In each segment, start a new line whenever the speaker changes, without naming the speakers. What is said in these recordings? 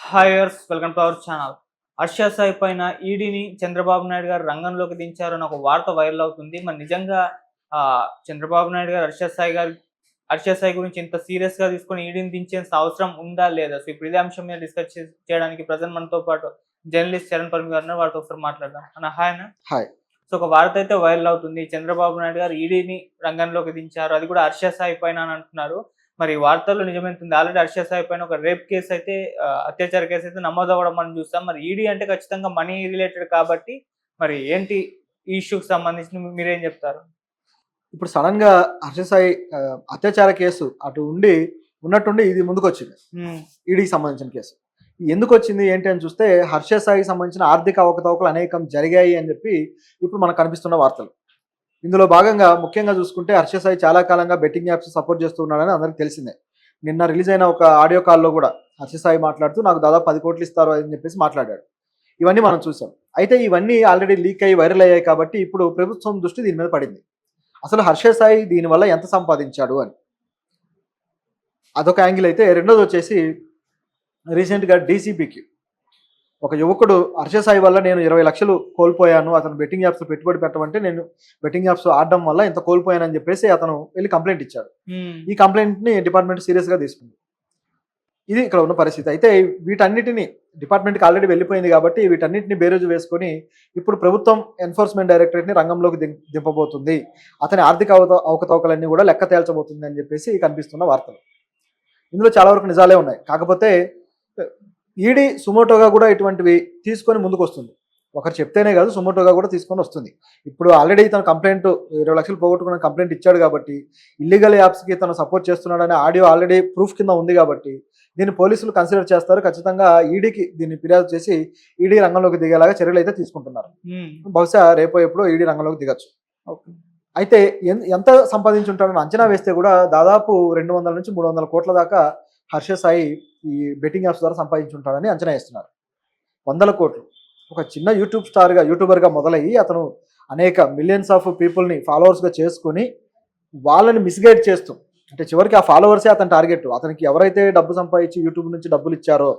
Hi viewers, welcome to our channel. Harsha Sai పైన ఈడీని చంద్రబాబు నాయుడు గారు రంగంలోకి దించారని ఒక వార్త వైరల్ అవుతుంది. మరి నిజంగా చంద్రబాబు నాయుడు గారు హర్ష సాయి గురించి ఇంత సీరియస్‌గా తీసుకొని ఈడీని దించేంత అవసరం ఉందా? లేదా? సో ఇప్పుడు ఇదే అంశం మీద డిస్కస్ చేయడానికి ప్రెజెంట్ మనతో పాటు జర్నలిస్ట్ చరణ్ పరమి గారు ఉన్నారు. వారితో ఒకసారి మాట్లాడదాం. అన్న హాయ్ అన్న.
హాయ్.
సో ఒక వార్త అయితే వైరల్ అవుతుంది. చంద్రబాబు నాయుడు గారు ఈడీని రంగంలోకి దించారు. అది కూడా హర్ష సాయి పైన అని అంటున్నారు. మరి వార్తల్లో నిజమేంతుంది. ఆల్రెడీ హర్ష సాయి పైన ఒక రేప్ కేసు అయితే అత్యాచార కేసు అయితే నమోదవ్వడం మనం చూసాం. మరి ఈడీ అంటే ఖచ్చితంగా మనీ రిలేటెడ్ కాబట్టి మరి ఏంటి ఈ ఇష్యూకి సంబంధించి మీరేం చెప్తారు?
ఇప్పుడు సడన్‌గా హర్ష సాయి అత్యాచార కేసు అటు ఉన్నట్టుండి ఇది ముందుకొచ్చింది. ఈడీకి సంబంధించిన కేసు. ఎందుకొచ్చింది ఏంటి అని చూస్తే హర్ష సాయికి సంబంధించిన ఆర్థిక అవకతవకలు అనేకం జరిగాయి అని చెప్పి ఇప్పుడు మనకు కనిపిస్తున్న వార్తలు. ఇందులో భాగంగా ముఖ్యంగా చూసుకుంటే హర్ష సాయి చాలా కాలంగా బెట్టింగ్ యాప్స్ సపోర్ట్ చేస్తూ ఉన్నాడని అందరికీ తెలిసిందే. నిన్న రిలీజ్ అయిన ఒక ఆడియో కాల్‌లో కూడా హర్ష సాయి మాట్లాడుతూ నాకు దాదాపు 10 కోట్లు ఇస్తారు అని చెప్పేసి మాట్లాడాడు. ఇవన్నీ మనం చూసాం. అయితే ఇవన్నీ ఆల్రెడీ లీక్ అయ్యి వైరల్ అయ్యాయి కాబట్టి ఇప్పుడు ప్రభుత్వం దృష్టి దీని మీద పడింది. అసలు హర్ష సాయి దీనివల్ల ఎంత సంపాదించాడు అని. అదొక యాంగిల్ అయితే రెండోది వచ్చేసి రీసెంట్‌గా డీసీపీకి ఒక యువకుడు హర్ష సాయి వల్ల నేను 20 లక్షలు కోల్పోయాను. అతను బెట్టింగ్ యాప్స్‌లో పెట్టుబడి పెట్టమంటే నేను బెట్టింగ్ యాప్స్ ఆడడం వల్ల ఇంత కోల్పోయానని చెప్పేసి అతను వెళ్లి కంప్లెయింట్ ఇచ్చాడు. ఈ కంప్లెయింట్‌ని డిపార్ట్మెంట్ సీరియస్‌గా తీసుకుంది. ఇది ఇక్కడ ఉన్న పరిస్థితి. అయితే వీటన్నిటిని డిపార్ట్మెంట్‌కి ఆల్రెడీ వెళ్ళిపోయింది కాబట్టి వీటన్నిటిని బేరీజు వేసుకొని ఇప్పుడు ప్రభుత్వం ఎన్ఫోర్స్‌మెంట్ డైరెక్టరేట్‌ని రంగంలోకి దింపబోతుంది. అతని ఆర్థిక అవకతవకలన్నీ కూడా లెక్క తేల్చబోతుంది అని చెప్పేసి కనిపిస్తున్న వార్తలు. ఇందులో చాలా వరకు నిజాలే ఉన్నాయి. కాకపోతే ఈడీ సుమోటోగా కూడా ఇటువంటివి తీసుకొని ముందుకొస్తుంది. ఒకరు చెప్తేనే కాదు, సుమోటోగా కూడా తీసుకొని వస్తుంది. ఇప్పుడు ఆల్రెడీ తను కంప్లైంట్ 20 లక్షలు పోగొట్టుకున్న కంప్లైంట్ ఇచ్చాడు కాబట్టి ఇల్లీగల్ యాప్స్‌కి తను సపోర్ట్ చేస్తున్నాడనే ఆడియో ఆల్రెడీ ప్రూఫ్ కింద ఉంది కాబట్టి దీన్ని పోలీసులు కన్సిడర్ చేస్తారు. ఖచ్చితంగా ఈడీకి దీన్ని ఫిర్యాదు చేసి ఈడీ రంగంలోకి దిగేలాగా చర్యలు అయితే తీసుకుంటున్నారు. బహుశా రేపో ఎప్పుడో ఈడీ రంగంలోకి దిగచ్చు. అయితే ఎంత సంపాదించుంటాడని అంచనా వేస్తే కూడా దాదాపు 200 నుంచి 300 కోట్ల దాకా హర్ష సాయి ఈ బెట్టింగ్ యాప్స్ ద్వారా సంపాదించుంటాడని అంచనా వేస్తున్నారు. 100 కోట్లు. ఒక చిన్న యూట్యూబర్గా మొదలయ్యి అతను అనేక మిలియన్స్ ఆఫ్ పీపుల్ని ఫాలోవర్స్గా చేసుకొని వాళ్ళని మిస్గైడ్ చేస్తూ, అంటే చివరికి ఆ ఫాలోవర్సే అతని టార్గెట్. అతనికి ఎవరైతే డబ్బు సంపాదించి యూట్యూబ్ నుంచి డబ్బులు ఇచ్చారో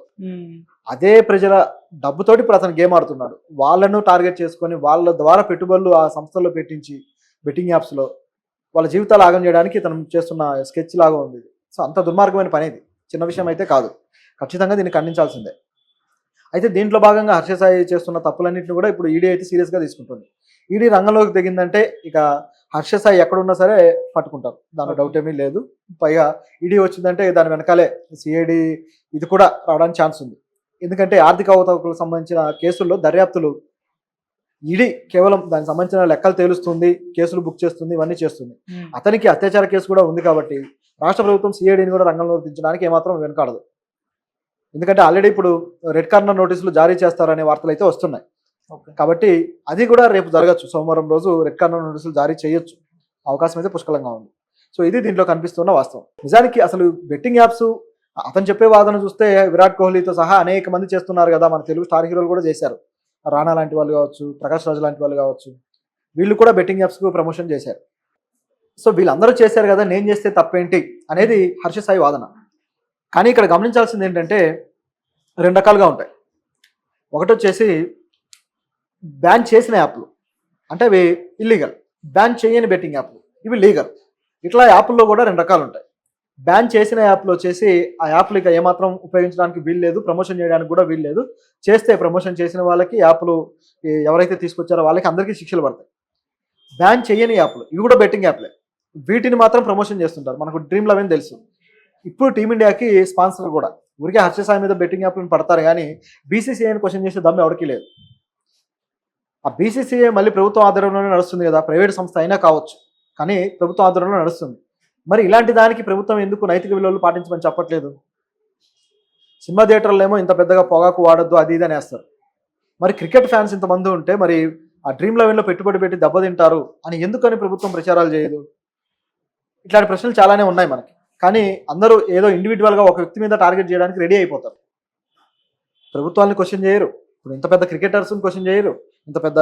అదే ప్రజల డబ్బుతోటి ఇప్పుడు అతను గేమ్ ఆడుతున్నాడు. వాళ్ళను టార్గెట్ చేసుకొని వాళ్ళ ద్వారా పెట్టుబడులు ఆ సంస్థల్లో పెట్టించి బెట్టింగ్ యాప్స్లో వాళ్ళ జీవితాలు ఆగం చేయడానికి ఇతను చేస్తున్న స్కెచ్ లాగా ఉంది. సో అంత దుర్మార్గమైన పని ఇది, చిన్న విషయం అయితే కాదు. ఖచ్చితంగా దీన్ని ఖండించాల్సిందే. అయితే దీంట్లో భాగంగా హర్ష సాయి చేస్తున్న తప్పులన్నింటినీ కూడా ఇప్పుడు ఈడీ అయితే సీరియస్గా తీసుకుంటుంది. ఈడీ రంగంలోకి దిగిందంటే ఇక హర్ష సాయి ఎక్కడున్నా సరే పట్టుకుంటారు, దానిలో డౌట్ ఏమీ లేదు. పైగా ఈడీ వచ్చిందంటే దాని వెనకాలే సిఐడి ఇది కూడా రావడానికి ఛాన్స్ ఉంది. ఎందుకంటే ఆర్థిక అవకతవకలకు సంబంధించిన కేసుల్లో దర్యాప్తులు ఈడీ కేవలం దానికి సంబంధించిన లెక్కలు తేలుస్తుంది, కేసులు బుక్ చేస్తుంది, ఇవన్నీ చేస్తుంది. అతనికి అత్యాచార కేసు కూడా ఉంది కాబట్టి రాష్ట్ర ప్రభుత్వం సిఐడిని కూడా రంగంలోకి దించడానికి ఏమాత్రం వెనకాడదు. ఎందుకంటే ఆల్రెడీ ఇప్పుడు రెడ్ కార్నర్ నోటీసులు జారీ చేస్తారనే వార్తలు అయితే వస్తున్నాయి. కాబట్టి అది కూడా రేపు జరగచ్చు. సోమవారం రోజు రెడ్ కార్నర్ నోటీసులు జారీ చేయొచ్చు, అవకాశం అయితే పుష్కలంగా ఉంది. సో ఇది దీంట్లో కనిపిస్తున్న వాస్తవం. నిజానికి అసలు బెట్టింగ్ యాప్స్ అతను చెప్పే వాదన చూస్తే విరాట్ కోహ్లీతో సహా అనేక మంది చేస్తున్నారు కదా, మన తెలుగు స్టార్ హీరోలు కూడా చేశారు. రాణా లాంటి వాళ్ళు కావచ్చు, ప్రకాష్ రాజు లాంటి వాళ్ళు కావచ్చు, వీళ్ళు కూడా బెట్టింగ్ యాప్స్కు ప్రమోషన్ చేశారు. సో వీళ్ళందరూ చేశారు కదా, నేను చేస్తే తప్పేంటి అనేది హర్ష సాయి వాదన. కానీ ఇక్కడ గమనించాల్సింది ఏంటంటే 2 రకాలుగా ఉంటాయి. ఒకటి వచ్చేసి బ్యాన్ చేసిన యాప్లు, అంటే అవి ఇల్లీగల్. బ్యాన్ చేయని బెట్టింగ్ యాప్లు, ఇవి లీగల్. ఇట్లా యాప్ల్లో కూడా 2 రకాలు ఉంటాయి. బ్యాన్ చేసిన యాప్లు వచ్చేసి ఆ యాప్లు ఇక ఏమాత్రం ఉపయోగించడానికి వీల్లేదు, ప్రమోషన్ చేయడానికి కూడా వీల్లేదు. చేస్తే ప్రమోషన్ చేసిన వాళ్ళకి, యాప్లు ఎవరైతే తీసుకొచ్చారో వాళ్ళకి అందరికీ శిక్షలు పడతాయి. బ్యాన్ చేయని యాప్లు ఇవి కూడా బెట్టింగ్ యాప్లే, వీటిని మాత్రం ప్రమోషన్ చేస్తుంటారు. మనకు డ్రీమ్ 11 తెలుసు. ఇప్పుడు టీమిండియాకి స్పాన్సర్ కూడా. ఊరికే హర్ష సాయి మీద బెట్టింగ్ యాప్లను పడతారు కానీ బీసీసీఐని క్వశ్చన్ చేసే దమ్ము ఎవరికి లేదు. ఆ బీసీసీఐ మళ్ళీ ప్రభుత్వం ఆధ్వర్యంలోనే నడుస్తుంది కదా, ప్రైవేట్ సంస్థ అయినా కావచ్చు, కానీ ప్రభుత్వం ఆధ్వర్యంలో నడుస్తుంది. మరి ఇలాంటి దానికి ప్రభుత్వం ఎందుకు నైతిక విలువలు పాటించమని చెప్పట్లేదు? సినిమా థియేటర్లో ఏమో ఇంత పెద్దగా పొగాకు వాడొద్దు అది ఇది అనేస్తారు. మరి క్రికెట్ ఫ్యాన్స్ ఇంతమంది ఉంటే మరి ఆ డ్రీమ్ 11లో పెట్టుబడి పెట్టి దెబ్బతింటారు అని ఎందుకని ప్రభుత్వం ప్రచారాలు చేయదు? ఇట్లాంటి ప్రశ్నలు చాలానే ఉన్నాయి మనకి. కానీ అందరూ ఏదో ఇండివిజువల్గా ఒక వ్యక్తి మీద టార్గెట్ చేయడానికి రెడీ అయిపోతారు. ప్రభుత్వాన్ని క్వశ్చన్ చేయరు. ఇప్పుడు ఇంత పెద్ద క్రికెటర్స్ని క్వశ్చన్ చేయరు, ఇంత పెద్ద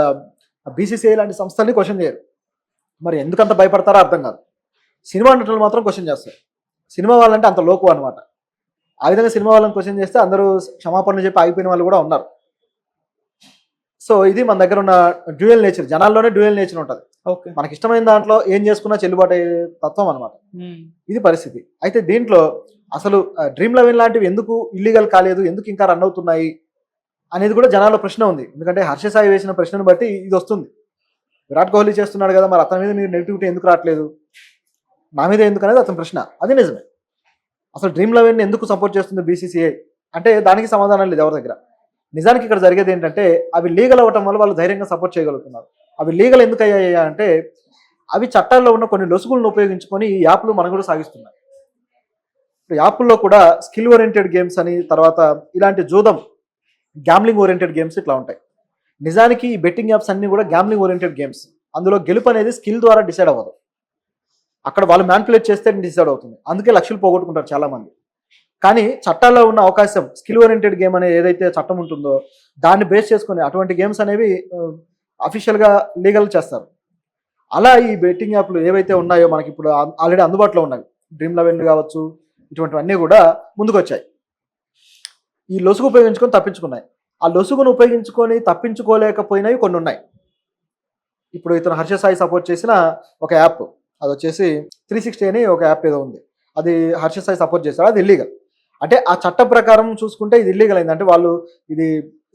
బీసీసీఐ లాంటి సంస్థల్ని క్వశ్చన్ చేయరు. మరి ఎందుకంత భయపడతారో అర్థం కాదు. సినిమా నటులు మాత్రం క్వశ్చన్ చేస్తారు. సినిమా వాళ్ళంటే అంత లోకు అనమాట. ఆ విధంగా సినిమా వాళ్ళని క్వశ్చన్ చేస్తే అందరూ క్షమాపణలు చెప్పి ఆగిపోయిన వాళ్ళు కూడా ఉన్నారు. సో ఇది మన దగ్గర ఉన్న డ్యూయల్ నేచర్, జనాల్లోనే డ్యూయల్ నేచర్ ఉంటుంది.
ఓకే.
మనకి ఇష్టమైన దాంట్లో ఏం చేసుకున్నా చెల్లుబాటు అయ్యే తత్వం అనమాట. ఇది పరిస్థితి. అయితే దీంట్లో అసలు డ్రీమ్11 లాంటివి ఎందుకు ఇల్లీగల్ కాలేదు, ఎందుకు ఇంకా రన్ అవుతున్నాయి అనేది కూడా జనాల్లో ప్రశ్న ఉంది. ఎందుకంటే హర్ష సాయి వేసిన ప్రశ్నను బట్టి ఇది వస్తుంది. విరాట్ కోహ్లీ చేస్తున్నాడు కదా, మరి అతని మీద మీరు నెగిటివిటీ ఎందుకు రావట్లేదు, నా మీద ఎందుకు అనేది అతని ప్రశ్న. అది నిజమే. అసలు డ్రీమ్11 ఎందుకు సపోర్ట్ చేస్తుంది బీసీసీఐ అంటే దానికి సమాధానం లేదు ఎవరి దగ్గర. నిజానికి ఇక్కడ జరిగేది ఏంటంటే అవి లీగల్ అవ్వటం వల్ల వాళ్ళు ధైర్యంగా సపోర్ట్ చేయగలుగుతున్నారు. అవి లీగల్ ఎందుకు అయ్యాయి అంటే అవి చట్టాల్లో ఉన్న కొన్ని లొసుగులను ఉపయోగించుకొని ఈ యాప్లు మనం కూడా సాగిస్తున్నాయి. ఇప్పుడు యాప్ల్లో కూడా స్కిల్ ఓరియంటెడ్ గేమ్స్ అని, తర్వాత ఇలాంటి జూదం గ్యామ్లింగ్ ఓరియంటెడ్ గేమ్స్ ఇట్లా ఉంటాయి. నిజానికి ఈ బెట్టింగ్ యాప్స్ అన్నీ కూడా గ్యామ్లింగ్ ఓరియంటెడ్ గేమ్స్. అందులో గెలుపు అనేది స్కిల్ ద్వారా డిసైడ్ అవ్వదు, అక్కడ వాళ్ళు మ్యానిపులేట్ చేస్తే డిసైడ్ అవుతుంది. అందుకే లక్షలు పోగొట్టుకుంటారు చాలామంది. కానీ చట్టాల్లో ఉన్న అవకాశం స్కిల్ ఓరియంటెడ్ గేమ్ అనే ఏదైతే చట్టం ఉంటుందో దాన్ని బేస్ చేసుకొని అటువంటి గేమ్స్ అనేవి అఫీషియల్గా లీగల్ చేస్తారు. అలా ఈ బెట్టింగ్ యాప్లు ఏవైతే ఉన్నాయో మనకి ఇప్పుడు ఆల్రెడీ అందుబాటులో ఉన్నాయి, డ్రీమ్11 కావచ్చు, ఇటువంటివన్నీ కూడా ముందుకు వచ్చాయి. ఈ లొసుగు ఉపయోగించుకొని తప్పించుకున్నాయి. ఆ లొసుగును ఉపయోగించుకొని తప్పించుకోలేకపోయినవి కొన్ని ఉన్నాయి. ఇప్పుడు ఇతను హర్ష సాయి సపోర్ట్ చేసిన ఒక యాప్, అది వచ్చేసి 360 అని ఒక యాప్ ఏదో ఉంది, అది హర్ష సాయి సపోర్ట్ చేస్తాడు, అది ఇల్లీగల్. అంటే ఆ చట్ట ప్రకారం చూసుకుంటే ఇది ఇల్లీగల్ అయింది. అంటే వాళ్ళు ఇది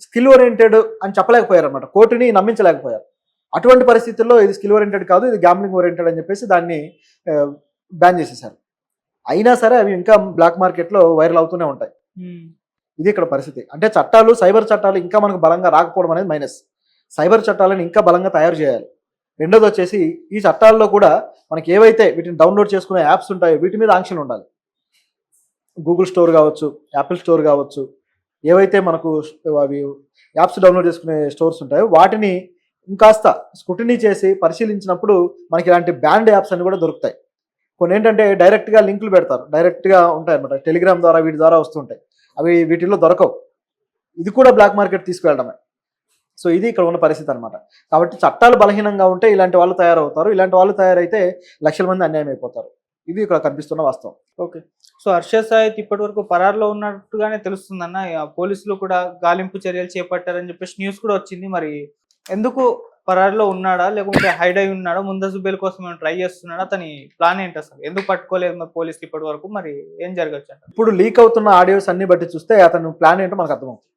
స్కిల్ ఓరియంటెడ్ అని చెప్పలేకపోయారు అనమాట, కోర్టుని నమ్మించలేకపోయారు. అటువంటి పరిస్థితుల్లో ఇది స్కిల్ ఓరియంటెడ్ కాదు, ఇది గ్యామ్లింగ్ ఓరియంటెడ్ అని చెప్పేసి దాన్ని బ్యాన్ చేసేసారు. అయినా సరే అవి ఇంకా బ్లాక్ మార్కెట్లో వైరల్ అవుతూనే ఉంటాయి. ఇది ఇక్కడ పరిస్థితి. అంటే చట్టాలు, సైబర్ చట్టాలు ఇంకా మనకు బలంగా రాకపోవడం అనేది మైనస్. సైబర్ చట్టాలను ఇంకా బలంగా తయారు చేయాలి. రెండోది వచ్చేసి ఈ చట్టాల్లో కూడా మనకి ఏవైతే వీటిని డౌన్లోడ్ చేసుకునే యాప్స్ ఉంటాయో వీటి మీద ఆంక్షలు ఉండాలి. గూగుల్ స్టోర్ కావచ్చు, యాపిల్ స్టోర్ కావచ్చు, ఏవైతే మనకు అవి యాప్స్ డౌన్లోడ్ చేసుకునే స్టోర్స్ ఉంటాయో వాటిని ఇంకాస్త స్క్రూటినీ చేసి పరిశీలించినప్పుడు మనకి ఇలాంటి బ్యాండ్ యాప్స్ అన్ని కూడా దొరుకుతాయి. కొన్ని ఏంటంటే డైరెక్ట్గా లింకులు పెడతారు, డైరెక్ట్గా ఉంటాయి అనమాట, టెలిగ్రామ్ ద్వారా వీటి ద్వారా వస్తుంటాయి, అవి వీటిల్లో దొరకవు. ఇది కూడా బ్లాక్ మార్కెట్ తీసుకువెళ్ళడమే. సో ఇది ఇక్కడ ఉన్న పరిస్థితి అనమాట. కాబట్టి చట్టాలు బలహీనంగా ఉంటే ఇలాంటి వాళ్ళు తయారవుతారు, ఇలాంటి వాళ్ళు తయారైతే లక్షల మంది అన్యాయం అయిపోతారు. ఇది ఇక్కడ కనిపిస్తున్న వాస్తవం.
ఓకే. సో హర్ష సాయి ఇప్పటి వరకు పరారులో ఉన్నట్టుగానే తెలుస్తుందన్న. పోలీసులు కూడా గాలింపు చర్యలు చేపట్టారని చెప్పేసి న్యూస్ కూడా వచ్చింది. మరి ఎందుకు పరారులో ఉన్నాడా, లేకుంటే హైడ్ అయి ఉన్నాడా, ముందస్తు బెయిల్ కోసం ట్రై చేస్తున్నాడా, అతని ప్లాన్ ఏంటి అసలు, ఎందుకు పట్టుకోలేదు మరి పోలీసులు ఇప్పటి వరకు, మరి ఏం జరగచ్చు అంట?
ఇప్పుడు లీక్ అవుతున్న ఆడియోస్ అన్ని బట్టి చూస్తే అతను ప్లాన్ ఏంటో మనకు అర్థమవుతుంది.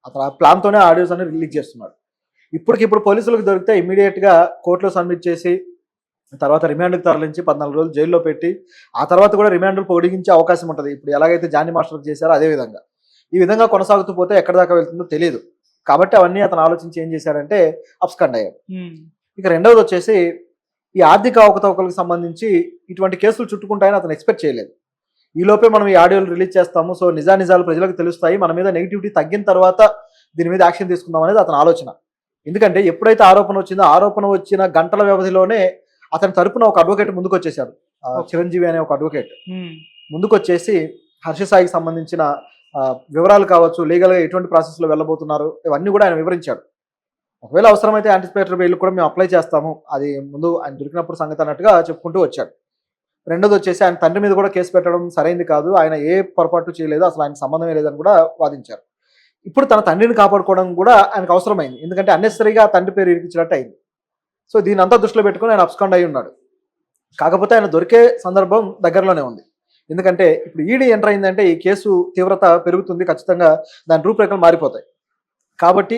అతను ఆ ప్లాన్తోనే ఆడియోస్ అన్ని రిలీజ్ చేస్తున్నాడు. ఇప్పటికిప్పుడు పోలీసులకు దొరికితే ఇమీడియట్గా కోర్టులో సబ్మిట్ చేసి తర్వాత రిమాండ్కి తరలించి 14 రోజులు జైల్లో పెట్టి ఆ తర్వాత కూడా రిమాండ్లు పొడిగించే అవకాశం ఉంటుంది. ఇప్పుడు ఎలాగైతే జానీ మాస్టర్కి చేశారో అదే విధంగా ఈ విధంగా కొనసాగుతూ పోతే ఎక్కడి దాకా వెళ్తుందో తెలియదు. కాబట్టి అవన్నీ అతను ఆలోచించి ఏం చేశాడంటే అబ్స్కాండ్ అయ్యాడు. ఇక రెండవది వచ్చేసి ఈ ఆర్థిక అవకతవకలకు సంబంధించి ఇటువంటి కేసులు చుట్టుకుంటాయని అతను ఎక్స్పెక్ట్ చేయలేదు. ఈ లోపే మనం ఈ ఆడియోలు రిలీజ్ చేస్తాము, సో నిజాలు ప్రజలకు తెలుస్తాయి, మన మీద నెగిటివిటీ తగ్గిన తర్వాత దీని మీద యాక్షన్ తీసుకుందాం అనేది అతని ఆలోచన. ఎందుకంటే ఎప్పుడైతే ఆరోపణ వచ్చిందో ఆరోపణ వచ్చిన గంటల వ్యవధిలోనే అతని తరపున ఒక అడ్వకేట్ ముందుకు వచ్చేసాడు, చిరంజీవి అనే ఒక అడ్వకేట్ ముందుకు వచ్చేసి హర్ష సాయికి సంబంధించిన వివరాలు కావచ్చు, లీగల్గా ఎటువంటి ప్రాసెస్లో వెళ్ళబోతున్నారు ఇవన్నీ కూడా ఆయన వివరించాడు. ఒకవేళ అవసరమైతే యాంటిసిపేటరీ బెయిల్ కూడా మేము అప్లై చేస్తాము, అది ముందు ఆయన దొరికినప్పుడు సంగతి అన్నట్టుగా చెప్పుకుంటూ వచ్చాడు. రెండోది వచ్చేసి ఆయన తండ్రి మీద కూడా కేసు పెట్టడం సరైంది కాదు, ఆయన ఏ పొరపాటు చేయలేదు, అసలు ఆయన సంబంధమే లేదని కూడా వాదించారు. ఇప్పుడు తన తండ్రిని కాపాడుకోవడం కూడా ఆయనకు అవసరమైంది, ఎందుకంటే అన్నెసరీగా తండ్రి పేరు ఇరికించినట్టు అయింది. సో దీని అంతా దృష్టిలో పెట్టుకుని ఆయన అబ్స్కాండ్ అయి ఉన్నాడు. కాకపోతే ఆయన దొరికే సందర్భం దగ్గరలోనే ఉంది. ఎందుకంటే ఇప్పుడు ఈడీ ఎంటర్ అయిందంటే ఈ కేసు తీవ్రత పెరుగుతుంది, ఖచ్చితంగా దాని రూపురేఖలు మారిపోతాయి. కాబట్టి